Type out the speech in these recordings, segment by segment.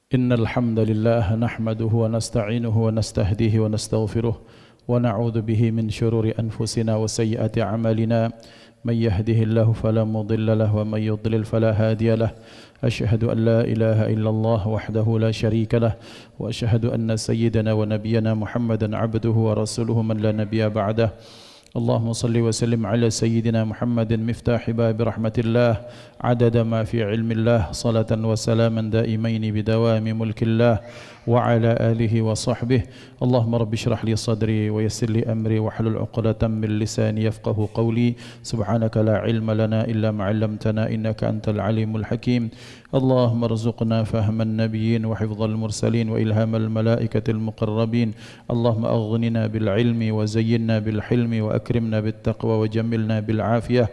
إن الحمد لله نحمده ونستعينه ونستهديه ونستغفره ونعوذ به من شرور أنفسنا وسيئات أعمالنا من يهده الله فلا مضل له ومن يضلل فلا هادي له أشهد أن لا إله إلا الله وحده لا شريك له وأشهد أن سيدنا ونبينا محمدا عبده ورسوله من لا نبي بعده اللهم صل وسلم على سيدنا محمد مفتاح باب رحمة الله عدد ما في علم الله صلاة وسلاما دائمين بدوام ملك الله وعلى آله وصحبه اللهم رب اشرح لي صدري ويسر لي أمري واحلل عقدة من لساني يفقه قولي سبحانك لا علم لنا إلا ما علمتنا إنك أنت العليم الحكيم اللهم ارزقنا فهم النبيين وحفظ المرسلين وإلهام الملائكة المقربين اللهم أغننا بالعلم وزينا بالحلم وأكرمنا بالتقوى وجملنا بالعافية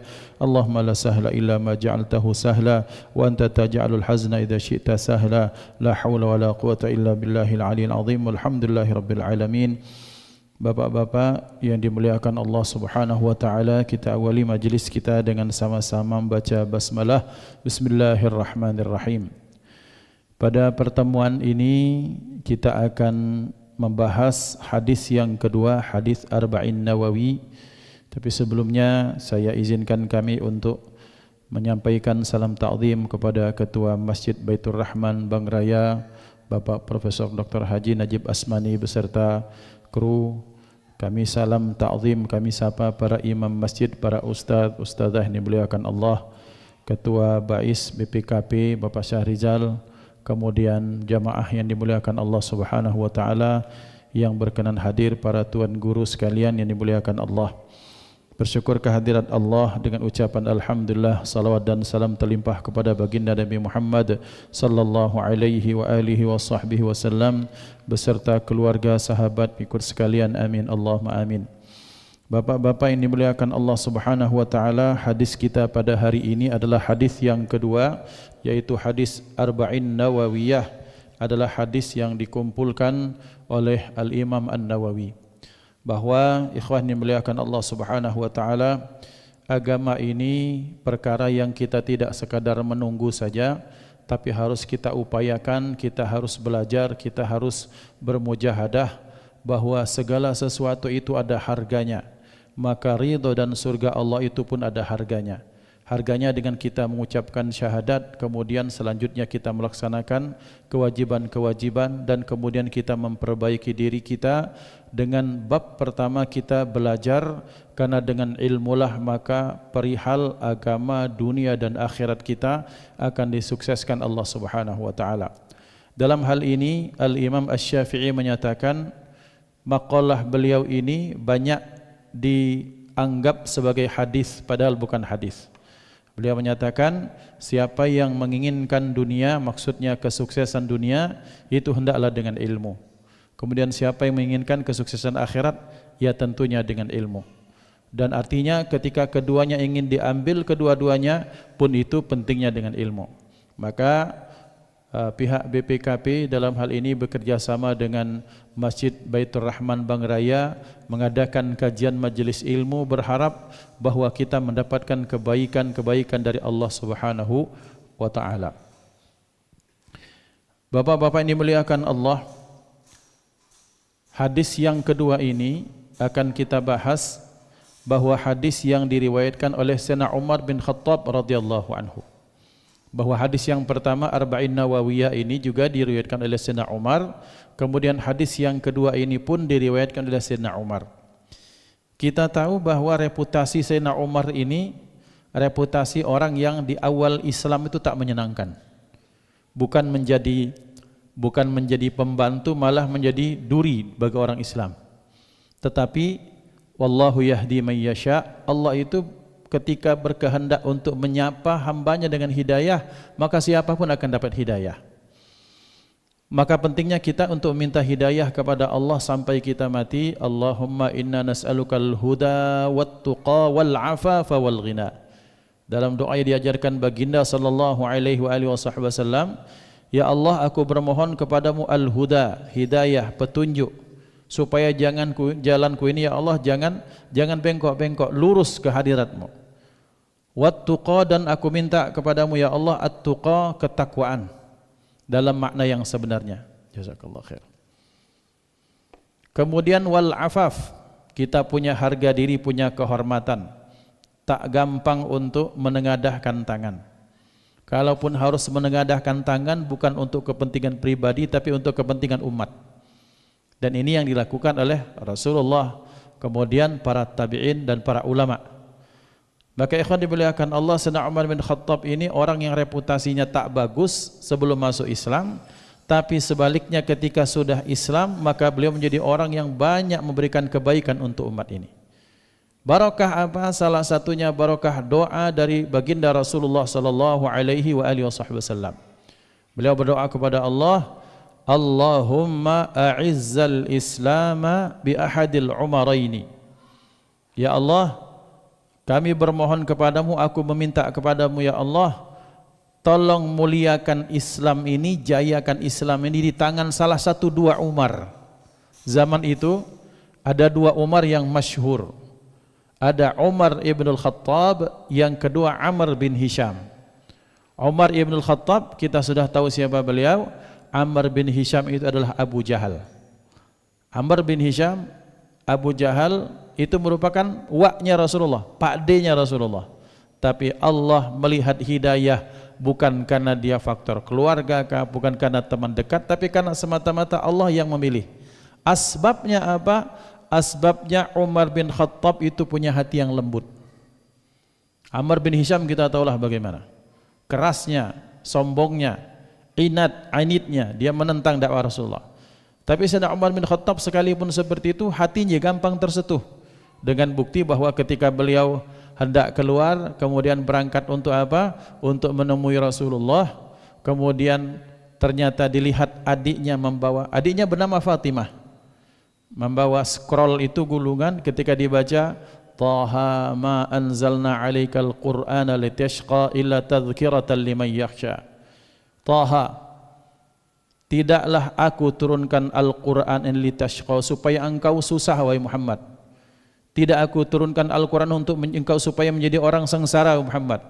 اللهم لا سهل إلا ما جعلته سهلا وأنت تجعل الحزن إذا شئت سهلا لا حول ولا قوة إلا بالله العلي العظيم والحمد لله رب العالمين. Bapak-bapak yang dimuliakan Allah Subhanahu wa taala, kita awali majlis kita dengan sama-sama membaca basmalah. Bismillahirrahmanirrahim. Pada pertemuan ini kita akan membahas hadis yang kedua, hadis Arba'in Nawawi. Tapi sebelumnya saya izinkan kami untuk menyampaikan salam ta'zim kepada Ketua Masjid Baitur Rahman Bang Raya, Bapak Profesor Dr. Haji Najib Asmani beserta kru. Kami salam ta'zim, kami sapa para imam masjid, para ustaz, ustazah yang dimuliakan Allah, Ketua Bais BPKP Bapak Syahrizal, kemudian jamaah yang dimuliakan Allah Subhanahu wa taala yang berkenan hadir, para tuan guru sekalian yang dimuliakan Allah. Bersyukur kehadirat Allah dengan ucapan alhamdulillah, salawat dan salam terlimpah kepada baginda Nabi Muhammad sallallahu alaihi wa alihi wa sahbihi wasallam beserta keluarga, sahabat, ikut sekalian, amin Allahumma amin. Bapak-bapak yang dimuliakan Allah Subhanahu wa taala, hadis kita pada hari ini adalah hadis yang kedua, yaitu hadis Arba'in Nawawiyah, adalah hadis yang dikumpulkan oleh Al-Imam An-Nawawi. Bahwa ikhwan dimuliakan Allah Subhanahu wa taala, agama ini perkara yang kita tidak sekadar menunggu saja, tapi harus kita upayakan, kita harus belajar, kita harus bermujahadah bahwa segala sesuatu itu ada harganya. Maka ridho dan surga Allah itu pun ada harganya. Harganya dengan kita mengucapkan syahadat, kemudian selanjutnya kita melaksanakan kewajiban-kewajiban, dan kemudian kita memperbaiki diri kita. Dengan bab pertama kita belajar, karena dengan ilmulah maka perihal agama, dunia dan akhirat kita akan disukseskan Allah Subhanahu wa taala. Dalam hal ini Al-Imam Asy-Syafi'i menyatakan, maqalah beliau ini banyak dianggap sebagai hadis padahal bukan hadis. Beliau menyatakan, siapa yang menginginkan dunia, maksudnya kesuksesan dunia, itu hendaklah dengan ilmu. Kemudian siapa yang menginginkan kesuksesan akhirat, ya tentunya dengan ilmu. Dan artinya ketika keduanya ingin diambil, kedua-duanya pun itu pentingnya dengan ilmu. Maka pihak BPKP dalam hal ini bekerja sama dengan Masjid Baitur Rahman Bang Raya mengadakan kajian majelis ilmu, berharap bahwa kita mendapatkan kebaikan-kebaikan dari Allah Subhanahu wa taala. Bapak-bapak yang dimuliakan Allah, hadis yang kedua ini akan kita bahas, bahwa hadis yang diriwayatkan oleh Sayyidina Umar bin Khattab radhiyallahu anhu. Bahwa hadis yang pertama Arba'in Nawawiyah ini juga diriwayatkan oleh Sayyidina Umar, kemudian hadis yang kedua ini pun diriwayatkan oleh Sayyidina Umar. Kita tahu bahwa reputasi Sayyidina Umar ini reputasi orang yang di awal Islam itu tak menyenangkan. Bukan menjadi pembantu, malah menjadi duri bagi orang Islam. Tetapi wallahu yahdi man yasha, Allah itu ketika berkehendak untuk menyapa hambanya dengan hidayah, maka siapapun akan dapat hidayah. Maka pentingnya kita untuk minta hidayah kepada Allah sampai kita mati. Allahumma inna nas'alukal huda wat tuqa wal afafa wal ghina. Dalam doa yang diajarkan baginda sallallahu alaihi wasallam, ya Allah, aku bermohon kepadamu al-huda, hidayah, petunjuk, supaya jalanku ini ya Allah jangan bengkok-bengkok, lurus ke hadiratmu. Wat tuqa, dan aku minta kepadamu ya Allah at-tuqa, ketakwaan. dalam makna yang sebenarnya. Jazakallah khair. Kemudian wal afaf, kita punya harga diri, punya kehormatan, tak gampang untuk menengadahkan tangan. Kalaupun harus menengadahkan tangan bukan untuk kepentingan pribadi tapi untuk kepentingan umat. Dan ini yang dilakukan oleh Rasulullah, kemudian para tabi'in dan para ulama. Maka ikhwan dimuliakan Allah, Sayyidina Umar bin Khattab ini orang yang reputasinya tak bagus sebelum masuk Islam, tapi sebaliknya ketika sudah Islam maka beliau menjadi orang yang banyak memberikan kebaikan untuk umat ini. Barakah apa? Salah satunya barakah doa dari baginda Rasulullah sallallahu alaihi wasallam. Beliau berdoa kepada Allah, Allahumma a'izzal Islama bi ahadil umaraini. Ya Allah, kami bermohon kepadamu, aku meminta kepadamu ya Allah, tolong muliakan Islam ini, jayakan Islam ini di tangan salah satu dua Umar. Zaman itu ada dua Umar yang masyhur. Ada Umar ibn al-Khattab, yang kedua Amr bin Hisham. Umar ibn al-Khattab kita sudah tahu siapa beliau. Amr bin Hisham itu adalah Abu Jahal. Amr bin Hisham, Abu Jahal itu merupakan waknya Rasulullah, pakdenya Rasulullah. Tapi Allah melihat hidayah bukan karena dia faktor keluarga kah, bukan karena teman dekat, tapi karena semata-mata Allah yang memilih. Asbabnya apa? Asbabnya Umar bin Khattab itu punya hati yang lembut. Amr bin Hisham kita tahulah bagaimana kerasnya, sombongnya, anitnya, dia menentang dakwah Rasulullah. Tapi Sayyidina Umar bin Khattab sekalipun seperti itu, hatinya gampang tersentuh, dengan bukti bahwa ketika beliau hendak keluar kemudian berangkat untuk apa? Untuk menemui Rasulullah, kemudian ternyata dilihat adiknya membawa, adiknya bernama Fatimah, membawa scroll itu gulungan, ketika dibaca Taha ma anzalna alaikal qur'ana litashqa illa tadhkiratan liman yakhsha. Taha, tidaklah aku turunkan Al-Quran litashqa, supaya engkau susah wahai Muhammad. Tidak aku turunkan Al-Quran untuk engkau supaya menjadi orang sengsara Muhammad.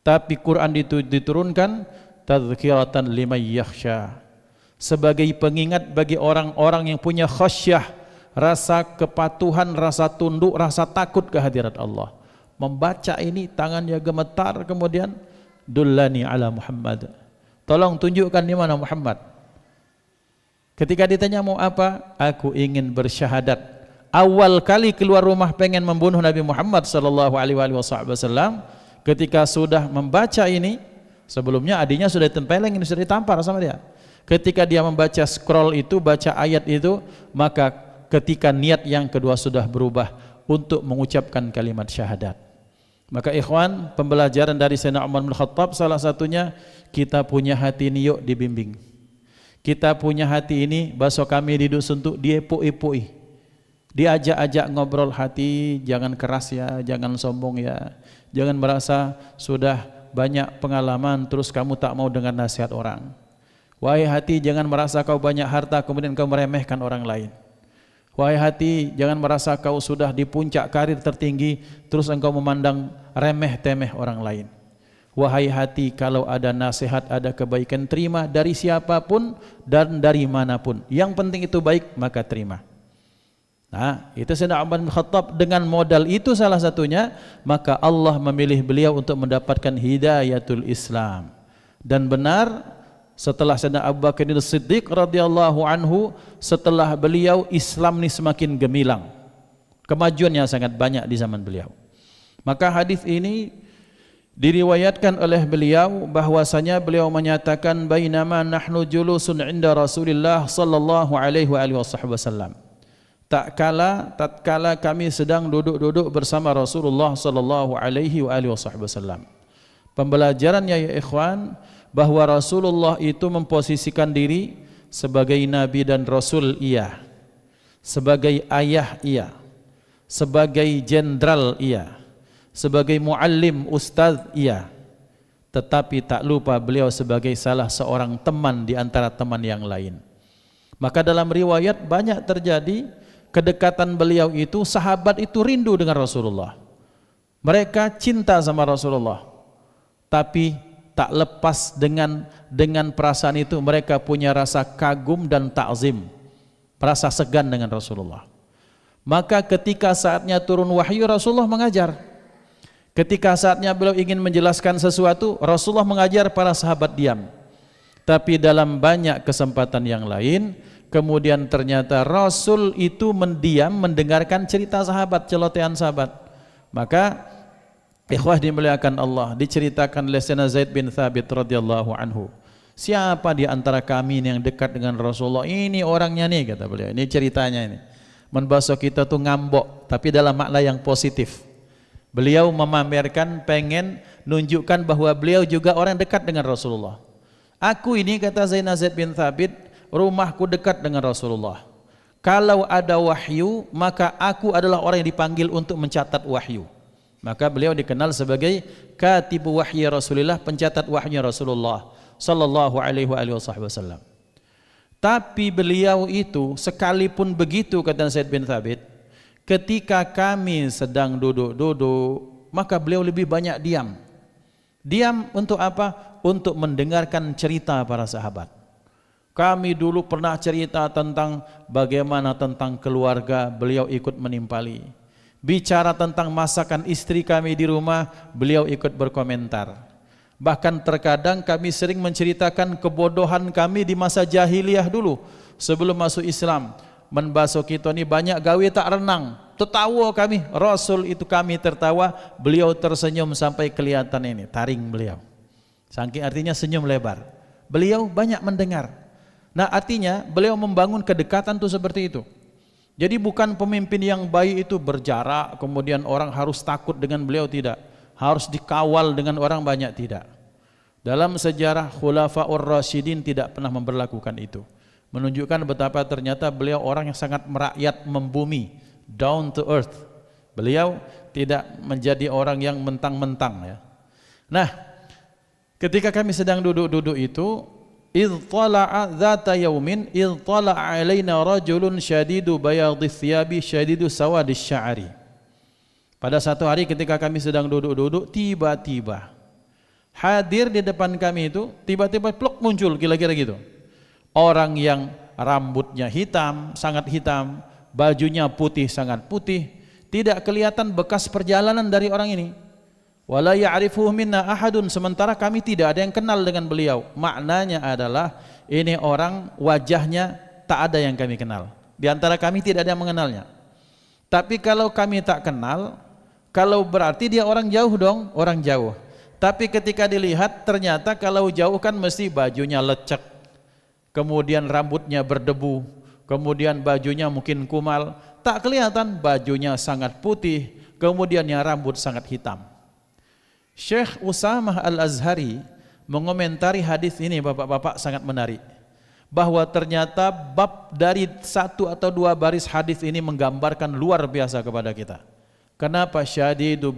Tapi Quran itu diturunkan tadhkiratan liman yakhsha, sebagai pengingat bagi orang-orang yang punya khasyah, rasa kepatuhan, rasa tunduk, rasa takut kehadirat Allah. Membaca ini tangannya gemetar, kemudian dullani ala Muhammad, tolong tunjukkan di mana Muhammad. Ketika ditanya mau apa, aku ingin bersyahadat. Awal kali keluar rumah pengen membunuh Nabi Muhammad sallallahu alaihi wasallam, ketika sudah membaca ini, sebelumnya adiknya sudah ditempeleng, ini sudah ditampar sama dia. Ketika dia membaca scroll itu, baca ayat itu, maka ketika niat yang kedua sudah berubah untuk mengucapkan kalimat syahadat. Maka ikhwan, pembelajaran dari Sayyidina Umar bin Khattab salah satunya, kita punya hati ini yuk dibimbing. Kita punya hati ini, bahasa kami di dusun tuh diepoi-epoi, diajak-ajak ngobrol hati, jangan keras ya, jangan sombong ya, jangan merasa sudah banyak pengalaman terus kamu tak mau dengar nasihat orang. Wahai hati, jangan merasa kau banyak harta kemudian kau meremehkan orang lain. Wahai hati, jangan merasa kau sudah di puncak karir tertinggi terus engkau memandang remeh-temeh orang lain. Wahai hati, kalau ada nasihat, ada kebaikan, terima dari siapapun dan dari manapun. Yang penting itu baik, maka terima. Nah, itu Sayyidina Umar bin Khattab, dengan modal itu salah satunya, maka Allah memilih beliau untuk mendapatkan hidayatul Islam. Dan benar, setelah Sayyidina Abu Bakar As-Siddiq radhiyallahu anhu, setelah beliau Islam ini semakin gemilang, kemajuannya sangat banyak di zaman beliau. Maka hadis ini diriwayatkan oleh beliau bahwasanya beliau menyatakan, bainama nahnu julusun inda Rasulillah sallallahu alaihi wasallam, tatkala kami sedang duduk-duduk bersama Rasulullah sallallahu alaihi wasallam. Pembelajarannya ya ikhwan, bahwa Rasulullah itu memposisikan diri sebagai nabi dan rasul, iya, sebagai ayah, iya, sebagai jenderal, iya, sebagai muallim, ustaz, iya, tetapi tak lupa beliau sebagai salah seorang teman di antara teman yang lain. Maka dalam riwayat banyak terjadi kedekatan beliau itu, sahabat itu rindu dengan Rasulullah, mereka cinta sama Rasulullah, tapi tak lepas dengan perasaan itu mereka punya rasa kagum dan ta'zim, rasa segan dengan Rasulullah. Maka ketika saatnya turun wahyu, Rasulullah mengajar. Ketika saatnya beliau ingin menjelaskan sesuatu, Rasulullah mengajar, para sahabat diam. Tapi dalam banyak kesempatan yang lain, kemudian ternyata Rasul itu mendiam mendengarkan cerita sahabat, celotehan sahabat. Maka ikhwah dimuliakan Allah, diceritakan oleh Sayyidina Zaid bin Thabit radhiyallahu anhu. Siapa di antara kami ini yang dekat dengan Rasulullah? Ini orangnya nih, kata beliau. Ini ceritanya ini. Membahas kita tuh ngambok, tapi dalam makna yang positif. Beliau memamerkan, pengen nunjukkan bahwa beliau juga orang dekat dengan Rasulullah. Aku ini, kata Sayyidina Zaid bin Thabit, rumahku dekat dengan Rasulullah. Kalau ada wahyu, maka aku adalah orang yang dipanggil untuk mencatat wahyu. Maka beliau dikenal sebagai katibu wahyi Rasulullah, pencatat wahyu Rasulullah sallallahu alaihi wasallam. Tapi beliau itu sekalipun begitu, kata Zaid bin Thabit, ketika kami sedang duduk-duduk, maka beliau lebih banyak diam. Diam untuk apa? Untuk mendengarkan cerita para sahabat. Kami dulu pernah cerita tentang bagaimana tentang keluarga, beliau ikut menimpali. Bicara tentang masakan istri kami di rumah, beliau ikut berkomentar. Bahkan terkadang kami sering menceritakan kebodohan kami di masa jahiliyah dulu sebelum masuk Islam. Menbaso kita ini banyak gawe tak renang, tertawa kami, Rasul itu kami tertawa, beliau tersenyum sampai kelihatan ini taring beliau. Saking artinya senyum lebar. Beliau banyak mendengar. Nah, artinya beliau membangun kedekatan tuh seperti itu. Jadi bukan pemimpin yang baik itu berjarak, kemudian orang harus takut dengan beliau, tidak. Harus dikawal dengan orang banyak, tidak. Dalam sejarah Khulafaur Rasyidin tidak pernah memberlakukan itu. Menunjukkan betapa ternyata beliau orang yang sangat merakyat, membumi, down to earth. Beliau tidak menjadi orang yang mentang-mentang, ya. Nah, ketika kami sedang duduk-duduk itu, idh tala'a dhata yaumin idh tala'a alaina rajulun syadidu bayadhi thiyabi syadidu sawadi sya'ari. Pada satu hari ketika kami sedang duduk-duduk, tiba-tiba hadir di depan kami itu, tiba-tiba plok muncul, kira-kira gitu. Orang yang rambutnya hitam, sangat hitam, bajunya putih, sangat putih, tidak kelihatan bekas perjalanan dari orang ini. Wala ya'rifuhu minna ahadun, sementara kami tidak ada yang kenal dengan beliau. Maknanya adalah ini orang wajahnya tak ada yang kami kenal. Di antara kami tidak ada yang mengenalnya. Tapi kalau kami tak kenal, kalau berarti dia orang jauh dong, orang jauh. Tapi ketika dilihat ternyata kalau jauh kan mesti bajunya lecek, kemudian rambutnya berdebu, kemudian bajunya mungkin kumal, tak kelihatan bajunya sangat putih, kemudian yang rambut sangat hitam. Syekh Usamah Al-Azhari mengomentari hadis ini, bapak-bapak, sangat menarik. Bahwa ternyata bab dari satu atau dua baris hadis ini menggambarkan luar biasa kepada kita. Kenapa? Syadidu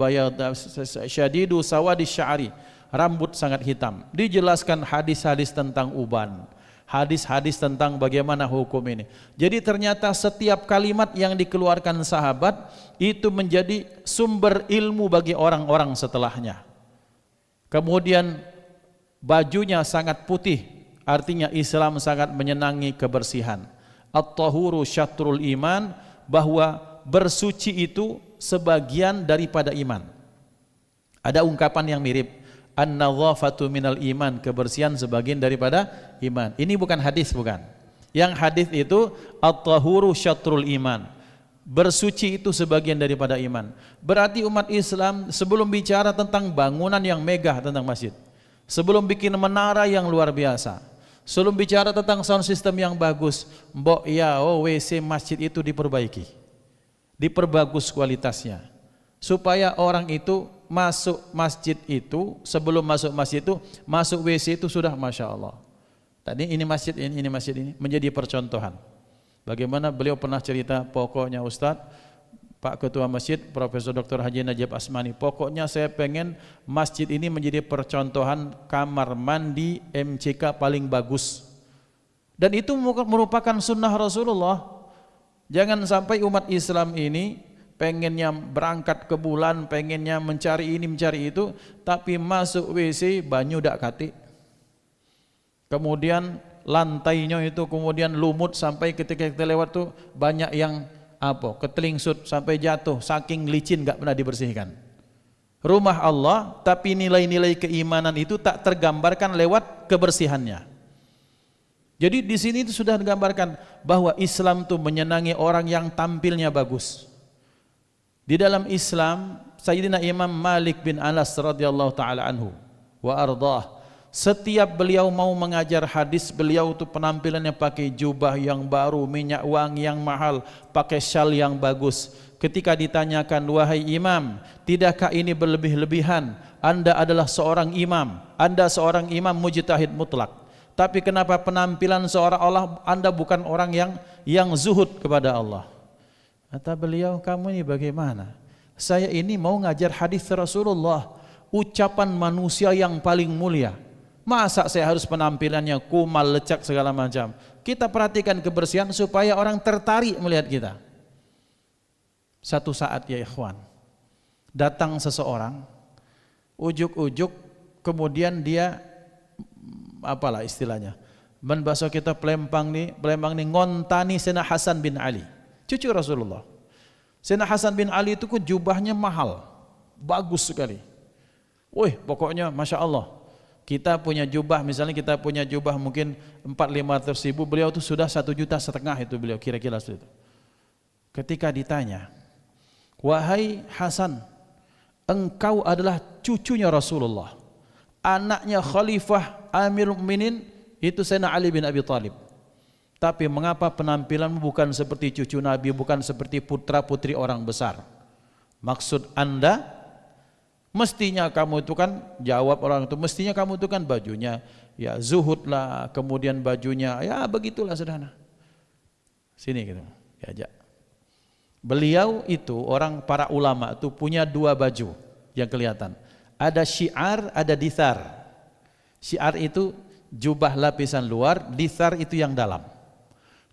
sawadi sya'ri, rambut sangat hitam. Dijelaskan hadis-hadis tentang uban, hadis-hadis tentang bagaimana hukum ini. Jadi ternyata setiap kalimat yang dikeluarkan sahabat itu menjadi sumber ilmu bagi orang-orang setelahnya. Kemudian bajunya sangat putih, artinya Islam sangat menyenangi kebersihan. At-tahuru syatrul iman, bahwa bersuci itu sebagian daripada iman. Ada ungkapan yang mirip, an-nadhafatu minal iman, kebersihan sebagian daripada iman. Ini bukan hadis, bukan. Yang hadis itu at-tahuru syatrul iman, bersuci itu sebagian daripada iman. Berarti umat Islam sebelum bicara tentang bangunan yang megah tentang masjid, sebelum bikin menara yang luar biasa, sebelum bicara tentang sound system yang bagus, mbok ya, WC masjid itu diperbaiki, diperbagus kualitasnya, supaya orang itu masuk masjid itu, sebelum masuk masjid itu, masuk WC itu sudah Masya Allah. Tadi ini masjid ini menjadi percontohan. Bagaimana beliau pernah cerita, pokoknya Ustadz, Pak Ketua Masjid, Profesor Dr. Haji Najib Asmani, pokoknya saya pengen masjid ini menjadi percontohan kamar mandi MCK paling bagus. Dan itu merupakan sunnah Rasulullah. Jangan sampai umat Islam ini pengennya berangkat ke bulan, pengennya mencari ini mencari itu, tapi masuk WC banyu dak kati. Kemudian lantainya itu kemudian lumut sampai ketika kita lewat tuh banyak yang ketelingsut sampai jatuh saking licin enggak pernah dibersihkan. Rumah Allah tapi nilai-nilai keimanan itu tak tergambarkan lewat kebersihannya. Jadi di sini itu sudah digambarkan bahwa Islam itu menyenangi orang yang tampilnya bagus. Di dalam Islam, Sayyidina Imam Malik bin Anas radhiyallahu taala anhu wa ardhah, setiap beliau mau mengajar hadis, beliau itu penampilannya pakai jubah yang baru, minyak wangi yang mahal, pakai syal yang bagus. Ketika ditanyakan, wahai imam, tidakkah ini berlebih-lebihan? Anda adalah seorang imam, Anda seorang imam mujtahid mutlak. Tapi kenapa penampilan seolah-olah Anda bukan orang yang zuhud kepada Allah? Kata beliau, kamu ini bagaimana? Saya ini mau ngajar hadis Rasulullah, ucapan manusia yang paling mulia. Masa saya harus penampilannya kumal, lecak segala macam? Kita perhatikan kebersihan supaya orang tertarik melihat kita. Satu saat ya ikhwan, datang seseorang, ujuk-ujuk, kemudian dia apalah istilahnya, membasuh kita pelempang nih ngontani Sayyidina Hasan bin Ali, cucu Rasulullah. Sayyidina Hasan bin Ali itu jubahnya mahal, bagus sekali. Wih, pokoknya Masya Allah. Kita punya jubah, misalnya kita punya jubah mungkin 400-500 ribu, beliau itu sudah 1,5 juta itu beliau kira-kira seperti itu. Ketika ditanya, wahai Hasan, engkau adalah cucunya Rasulullah, anaknya Khalifah Amirul Mukminin itu Sayyidina Ali bin Abi Thalib. Tapi mengapa penampilanmu bukan seperti cucu Nabi, bukan seperti putra-putri orang besar? Maksud Anda, mestinya kamu itu kan, jawab orang itu, mestinya kamu itu kan bajunya ya zuhud lah, kemudian bajunya ya begitulah sederhana. Sini gitu, diajak. Beliau itu orang para ulama itu punya dua baju yang kelihatan. Ada syiar, ada dithar. Syiar itu jubah lapisan luar, dithar itu yang dalam.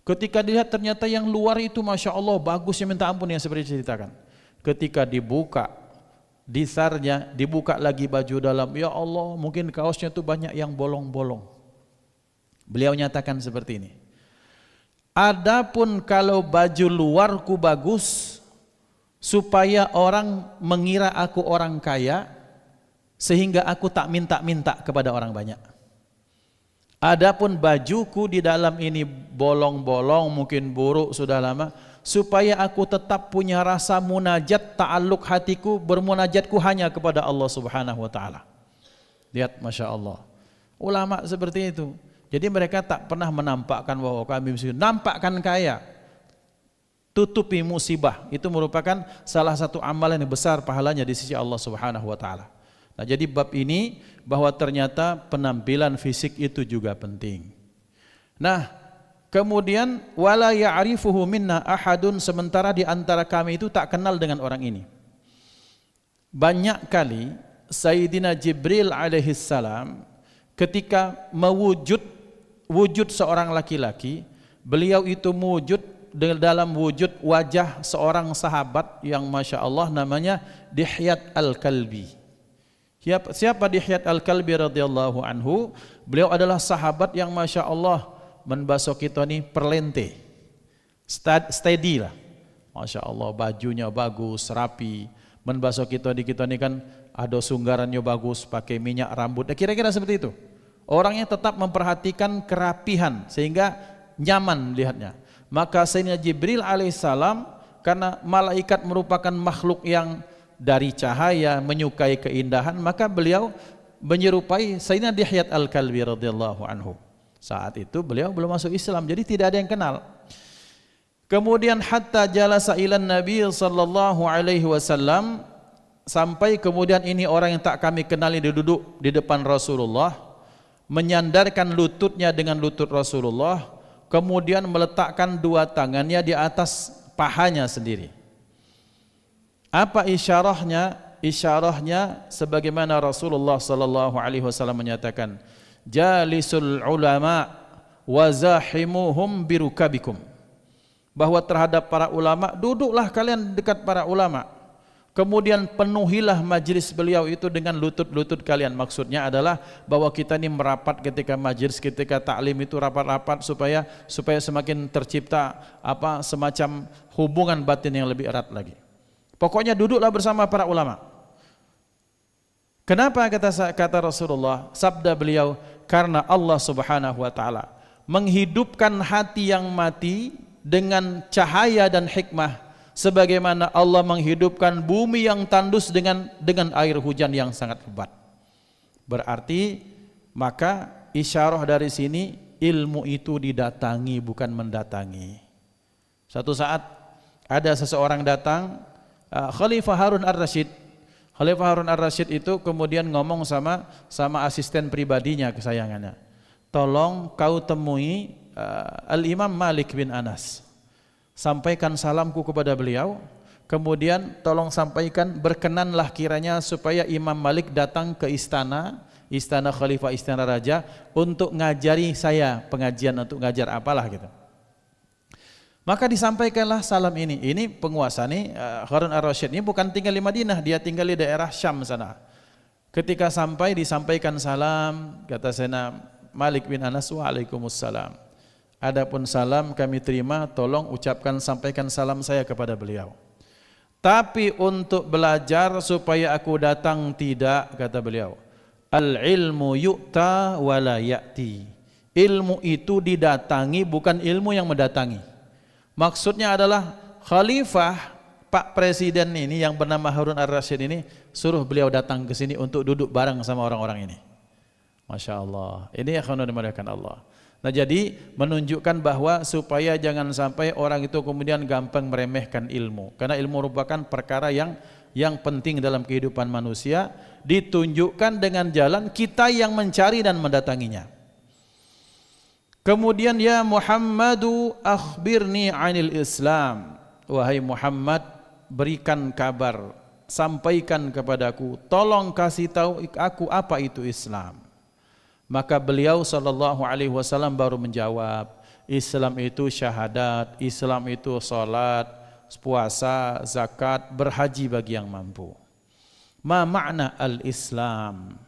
Ketika dilihat ternyata yang luar itu Masya Allah bagusnya minta ampun yang seperti diceritakan. Ketika dibuka ditharnya, dibuka lagi baju dalam, ya Allah mungkin kaosnya itu banyak yang bolong-bolong. Beliau nyatakan seperti ini, adapun kalau baju luarku bagus supaya orang mengira aku orang kaya, sehingga aku tak minta-minta kepada orang banyak. Adapun bajuku di dalam ini bolong-bolong, mungkin buruk sudah lama, supaya aku tetap punya rasa munajat, ta'alluq hatiku, bermunajatku hanya kepada Allah Subhanahu wa taala. Lihat Masya Allah, ulama seperti itu. Jadi mereka tak pernah menampakkan bahwa kami miskin, nampakkan kaya, tutupi musibah. Itu merupakan salah satu amalan yang besar pahalanya di sisi Allah Subhanahu wa taala. Nah, jadi bab ini bahwa ternyata penampilan fisik itu juga penting. Nah, kemudian wala ya'rifuhu minna ahadun, sementara di antara kami itu tak kenal dengan orang ini. Banyak kali Sayyidina Jibril alaihi salam ketika wujud seorang laki-laki, beliau itu wujud dalam wujud wajah seorang sahabat yang Masya Allah namanya Dihyat Al-Kalbi. Siapa Dihyat Al-Kalbi radhiyallahu anhu? Beliau adalah sahabat yang Masya Allah membasuh kita ni perlente, steady lah, Masya Allah, bajunya bagus, rapi. Membasuh kita ni kan ada sunggarannya bagus, pakai minyak rambut, kira-kira seperti itu. Orangnya tetap memperhatikan kerapihan sehingga nyaman melihatnya. Maka Sayyidina Jibril alaihissalam, karena malaikat merupakan makhluk yang dari cahaya, menyukai keindahan, maka beliau menyerupai Sayyidina Dihyat Al-Kalbi radhiyallahu anhu. Saat itu beliau belum masuk Islam, jadi tidak ada yang kenal. Kemudian hatta jalasa ilan Nabi sallallahu alaihi wasallam, sampai kemudian ini orang yang tak kami kenali duduk di depan Rasulullah, menyandarkan lututnya dengan lutut Rasulullah, kemudian meletakkan dua tangannya di atas pahanya sendiri. Apa isyarahnya? Isyarahnya sebagaimana Rasulullah sallallahu alaihi wasallam menyatakan, jalisul ulama wa zahimuhum birukabikum. bahwa terhadap para ulama, duduklah kalian dekat para ulama, kemudian penuhilah majlis beliau itu dengan lutut-lutut kalian. Maksudnya adalah bahwa kita ini merapat ketika majlis, ketika taklim itu rapat-rapat supaya semakin tercipta semacam hubungan batin yang lebih erat lagi. Pokoknya duduklah bersama para ulama. Kenapa kata Rasulullah, sabda beliau, karena Allah Subhanahu wa taala menghidupkan hati yang mati dengan cahaya dan hikmah, sebagaimana Allah menghidupkan bumi yang tandus dengan air hujan yang sangat lebat. Berarti maka isyarah dari sini, ilmu itu didatangi bukan mendatangi. Suatu saat ada seseorang datang, Khalifah Harun Ar-Rasyid. Khalifah Harun Ar-Rasyid itu kemudian ngomong sama asisten pribadinya kesayangannya, tolong kau temui Al-Imam Malik bin Anas, sampaikan salamku kepada beliau, kemudian tolong sampaikan berkenanlah kiranya supaya Imam Malik datang ke istana khalifah, istana raja, untuk ngajari saya pengajian, untuk ngajar apalah gitu. Maka disampaikanlah salam ini. Ini penguasa nih, Harun Ar-Rasyid ini bukan tinggal di Madinah, dia tinggal di daerah Syam sana. Ketika sampai disampaikan salam, kata Sayyidina Malik bin Anas, waalaikumsalam. Adapun salam kami terima, tolong sampaikan salam saya kepada beliau. Tapi untuk belajar supaya aku datang tidak, kata beliau. Al-ilmu yu'ta wa la ya'ti. Ilmu itu didatangi, bukan ilmu yang mendatangi. Maksudnya adalah khalifah, Pak Presiden ini yang bernama Harun Ar-Rasyid ini, suruh beliau datang ke sini untuk duduk bareng sama orang-orang ini. Masya Allah. Ini akan dimuliakan Allah. Nah, jadi menunjukkan bahwa supaya jangan sampai orang itu kemudian gampang meremehkan ilmu, karena ilmu merupakan perkara yang penting dalam kehidupan manusia, ditunjukkan dengan jalan kita yang mencari dan mendatanginya. Kemudian, ya Muhammadu akhbirni anil Islam, wahai Muhammad, berikan kabar, sampaikan kepadaku, tolong kasih tahu aku apa itu Islam. Maka beliau sallallahu alaihi wasallam baru menjawab, Islam itu syahadat, Islam itu salat, puasa, zakat, berhaji bagi yang mampu. Ma makna al-Islam?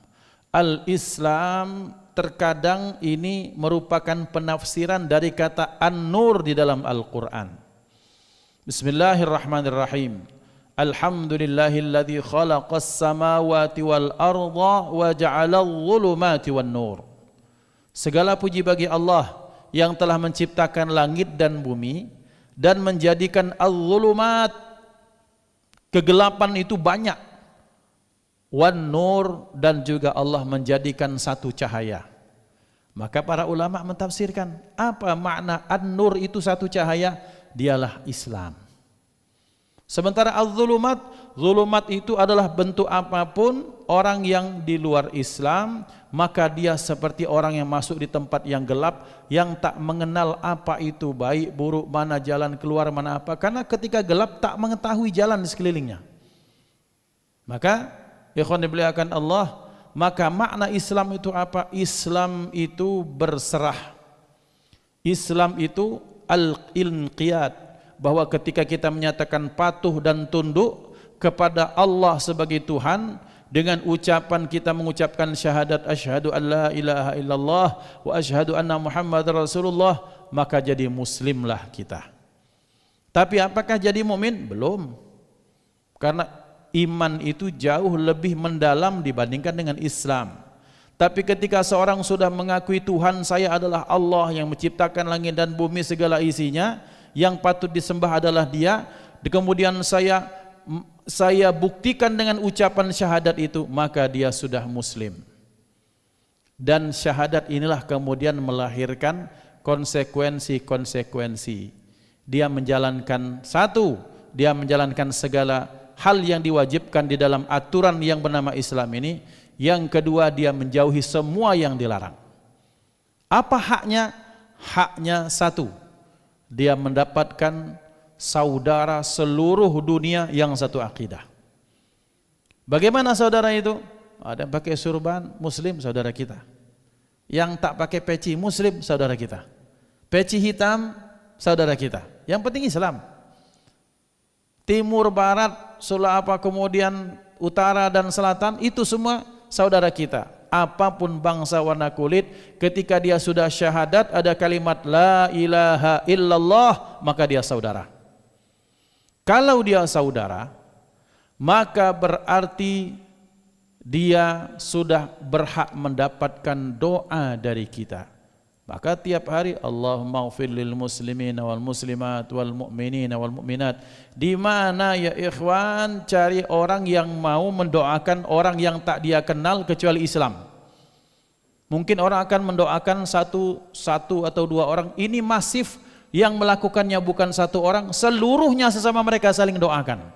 Al-Islam terkadang ini merupakan penafsiran dari kata an-nur di dalam Al-Quran. Bismillahirrahmanirrahim. Alhamdulillahilladzi khalaqas samawati wal arda wa ja'alal dhulumati wan nur. Segala puji bagi Allah yang telah menciptakan langit dan bumi dan menjadikan al-dhulumat, kegelapan itu banyak, wan nur, dan juga Allah menjadikan satu cahaya. Maka para ulama mentafsirkan, apa makna an-nur itu satu cahaya? Dialah Islam. Sementara al-zulumat, zulumat itu adalah bentuk apapun orang yang di luar Islam, maka dia seperti orang yang masuk di tempat yang gelap, yang tak mengenal apa itu baik buruk, mana jalan keluar, mana apa, karena ketika gelap tak mengetahui jalan di sekelilingnya. Maka ikhwan dimuliakan Allah, maka makna Islam itu apa? Islam itu berserah. Islam itu al-inqiyad, bahwa ketika kita menyatakan patuh dan tunduk kepada Allah sebagai Tuhan, dengan ucapan kita mengucapkan syahadat asyhadu an la ilaha illallah wa asyhadu anna Muhammadar Rasulullah, maka jadi muslimlah kita. Tapi apakah jadi mukmin? Belum. Karena iman itu jauh lebih mendalam dibandingkan dengan Islam. Tapi ketika seorang sudah mengakui Tuhan saya adalah Allah yang menciptakan langit dan bumi segala isinya, yang patut disembah adalah Dia, kemudian saya buktikan dengan ucapan syahadat itu, maka dia sudah muslim. Dan syahadat inilah kemudian melahirkan konsekuensi-konsekuensi. Dia menjalankan dia menjalankan segala hal yang diwajibkan di dalam aturan yang bernama Islam ini. Yang kedua, dia menjauhi semua yang dilarang. Apa haknya? Haknya satu, dia mendapatkan saudara seluruh dunia yang satu akidah. Bagaimana saudara itu? Ada yang pakai surban, muslim, saudara kita. Yang tak pakai peci, muslim, saudara kita. Peci hitam, saudara kita. Yang penting Islam. Timur, barat, kemudian utara dan selatan, itu semua saudara kita. Apapun bangsa, warna kulit, ketika dia sudah syahadat, ada kalimat la ilaha illallah, maka dia saudara. Kalau dia saudara, maka berarti dia sudah berhak mendapatkan doa dari kita. Maka tiap hari Allahumma ighfir lil muslimin wal muslimat wal mu'minin wal mu'minat. Di mana ya ikhwan cari orang yang mau mendoakan orang yang tak dia kenal kecuali Islam? Mungkin orang akan mendoakan satu atau dua orang. Ini masif, yang melakukannya bukan satu orang, seluruhnya sesama mereka saling doakan.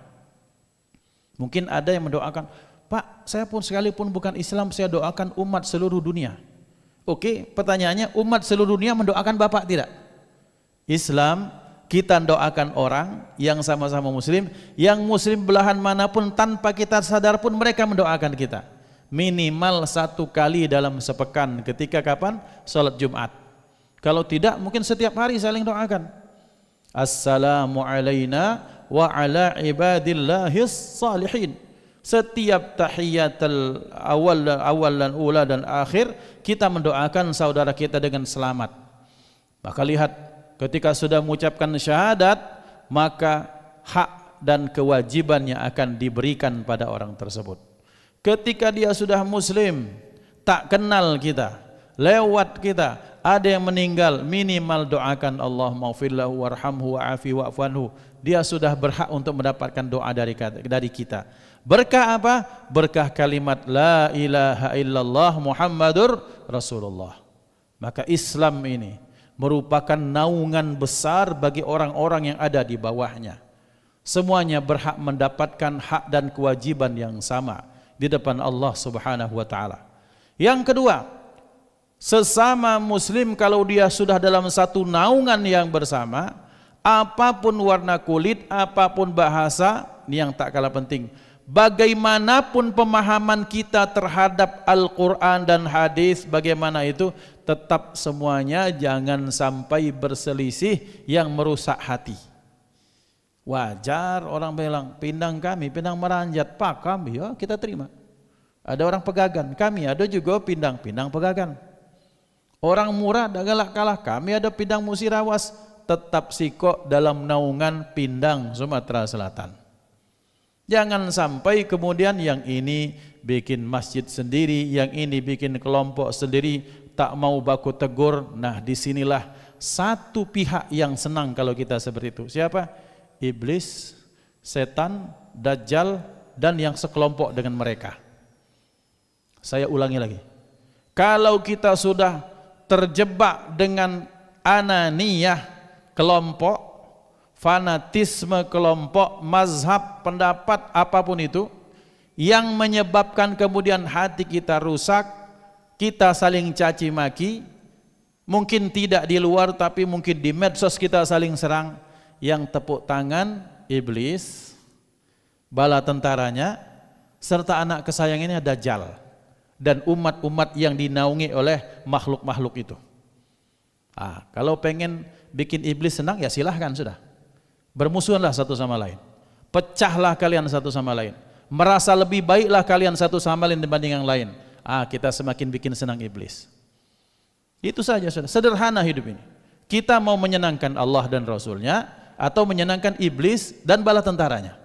Mungkin ada yang mendoakan, Pak, saya pun sekalipun bukan Islam, saya doakan umat seluruh dunia. Oke, pertanyaannya, umat seluruh dunia mendoakan Bapak tidak? Islam, kita doakan orang yang sama-sama muslim, yang muslim belahan manapun tanpa kita sadar pun mereka mendoakan kita. Minimal 1 kali dalam sepekan, ketika kapan? Salat Jumat. Kalau tidak, mungkin setiap hari saling doakan. Assalamu alayna wa ala ibadillahis salihin. Setiap tahiyatul awal dan ula dan akhir, kita mendoakan saudara kita dengan selamat. Maka lihat, ketika sudah mengucapkan syahadat, maka hak dan kewajibannya akan diberikan pada orang tersebut. Ketika dia sudah muslim, tak kenal kita, lewat kita, ada yang meninggal, minimal doakan Allahumma ighfir lahu warhamhu wa'afi wa'fu anhu. Dia sudah berhak untuk mendapatkan doa dari kita. Berkah apa? Berkah kalimat la ilaha illallah Muhammadur Rasulullah. Maka Islam ini merupakan naungan besar bagi orang-orang yang ada di bawahnya. Semuanya berhak mendapatkan hak dan kewajiban yang sama di depan Allah Subhanahu wa taala. Yang kedua, sesama muslim kalau dia sudah dalam satu naungan yang bersama, apapun warna kulit, apapun bahasa, ini yang tak kalah penting. Bagaimanapun pemahaman kita terhadap Al-Quran dan hadis, bagaimana itu, tetap semuanya jangan sampai berselisih yang merusak hati. Wajar orang bilang, pindang kami, pindang meranjat, Pak kami, ya kita terima. Ada orang pegagan, kami ada juga pindang pegagan. Orang murah dah galak kalah, kami ada pindang musirawas, tetap sikok dalam naungan pindang Sumatera Selatan. Jangan sampai kemudian yang ini bikin masjid sendiri, yang ini bikin kelompok sendiri, tak mau baku tegur. Nah, disinilah satu pihak yang senang kalau kita seperti itu. Siapa? Iblis, setan, dajjal, dan yang sekelompok dengan mereka. Saya ulangi lagi. Kalau kita sudah terjebak dengan ananiyah kelompok, fanatisme kelompok, mazhab, pendapat, apapun itu, yang menyebabkan kemudian hati kita rusak, kita saling caci maki, mungkin tidak di luar tapi mungkin di medsos kita saling serang, yang tepuk tangan iblis, bala tentaranya, serta anak kesayangannya Dajjal, dan umat-umat yang dinaungi oleh makhluk-makhluk itu. Kalau pengen bikin iblis senang, ya silahkan sudah. Bermusuhanlah satu sama lain, pecahlah kalian satu sama lain, merasa lebih baiklah kalian satu sama lain dibanding yang lain. Kita semakin bikin senang iblis. Itu saja, saudara. Sederhana hidup ini. Kita mau menyenangkan Allah dan Rasulnya atau menyenangkan iblis dan bala tentaranya.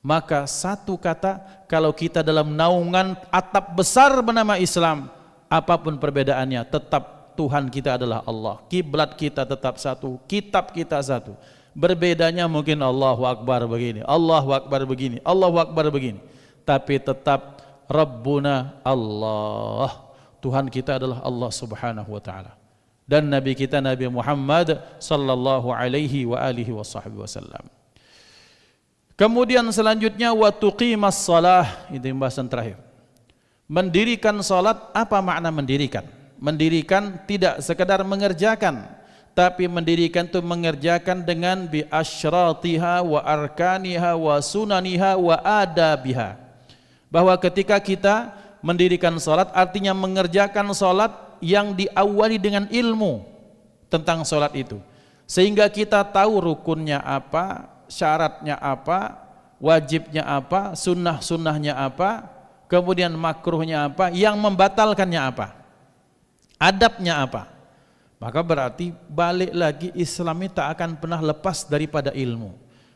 Maka satu kata, kalau kita dalam naungan atap besar bernama Islam, apapun perbedaannya, tetap Tuhan kita adalah Allah, kiblat kita tetap satu, kitab kita satu. Berbedanya mungkin Allahu Akbar begini, Allahu Akbar begini, Allahu Akbar begini, tapi tetap Rabbuna Allah, Tuhan kita adalah Allah Subhanahu wa taala, dan Nabi kita Nabi Muhammad sallallahu alaihi wa alihi wasallam. Kemudian selanjutnya wa tuqimas shalah, itu pembahasan terakhir. Mendirikan salat, apa makna mendirikan? Mendirikan tidak sekedar mengerjakan, tapi mendirikan itu mengerjakan dengan bi asyratiha wa arkaniha wa sunaniha wa adabiha. Bahwa ketika kita mendirikan salat, artinya mengerjakan salat yang diawali dengan ilmu tentang salat itu. Sehingga kita tahu rukunnya apa, syaratnya apa, wajibnya apa, sunnah-sunnahnya apa, kemudian makruhnya apa, yang membatalkannya apa, adabnya apa. Maka berarti balik lagi Islam ini tak akan pernah lepas daripada ilmu.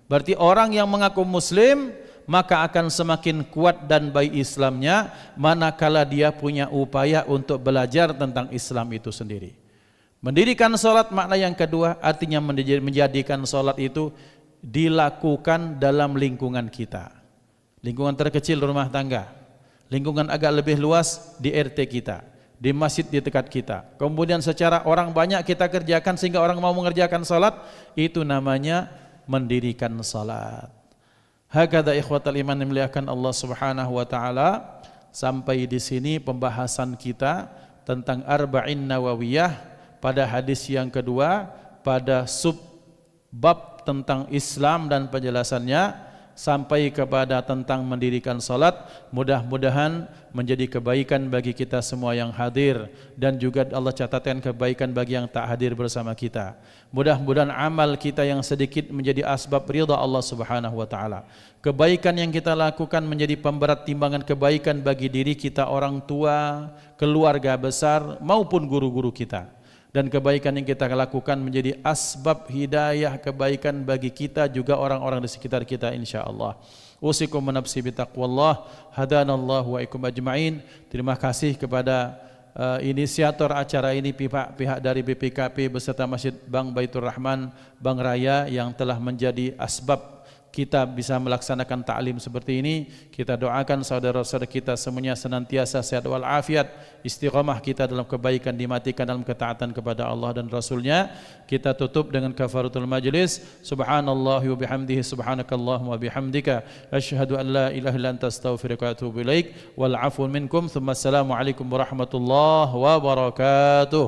Berarti orang yang mengaku muslim maka akan semakin kuat dan baik Islamnya manakala dia punya upaya untuk belajar tentang Islam itu sendiri. Mendirikan salat makna yang kedua artinya menjadikan salat itu dilakukan dalam lingkungan kita. Lingkungan terkecil rumah tangga, lingkungan agak lebih luas di RT kita, di masjid di dekat kita. Kemudian secara orang banyak kita kerjakan sehingga orang mau mengerjakan salat, itu namanya mendirikan salat. Hakadha ikhwatal iman dimuliakan Allah Subhanahu wa taala. Sampai di sini pembahasan kita tentang Arba'in Nawawiyah pada hadis yang kedua pada sub bab tentang Islam dan penjelasannya sampai kepada tentang mendirikan salat. Mudah-mudahan menjadi kebaikan bagi kita semua yang hadir dan juga Allah catatkan kebaikan bagi yang tak hadir bersama kita. Mudah-mudahan amal kita yang sedikit menjadi asbab ridha Allah Subhanahu wa taala. Kebaikan yang kita lakukan menjadi pemberat timbangan kebaikan bagi diri kita, orang tua, keluarga besar maupun guru-guru kita. Dan kebaikan yang kita lakukan menjadi asbab hidayah kebaikan bagi kita juga orang-orang di sekitar kita insyaallah. Usikum nafsi bitaqwallah, hadanallahu wa ikum ajma'in. Terima kasih kepada inisiator acara ini, pihak dari BPKP beserta Masjid Bank Baitur Rahman Bank Raya yang telah menjadi asbab kita bisa melaksanakan ta'lim seperti ini. Kita doakan saudara-saudara kita semuanya senantiasa sehat walafiat, istiqamah kita dalam kebaikan, dimatikan dalam ketaatan kepada Allah dan Rasulnya. Kita tutup dengan kafaratul majlis. Subhanallahi wa bihamdihi, subhanakallahumma wa bihamdika, asyhadu an la ilaha illa anta astaghfiruka wa atubu ilaik. Wal afwu minkum. Tsumma assalamu alaikum warahmatullahi wabarakatuh.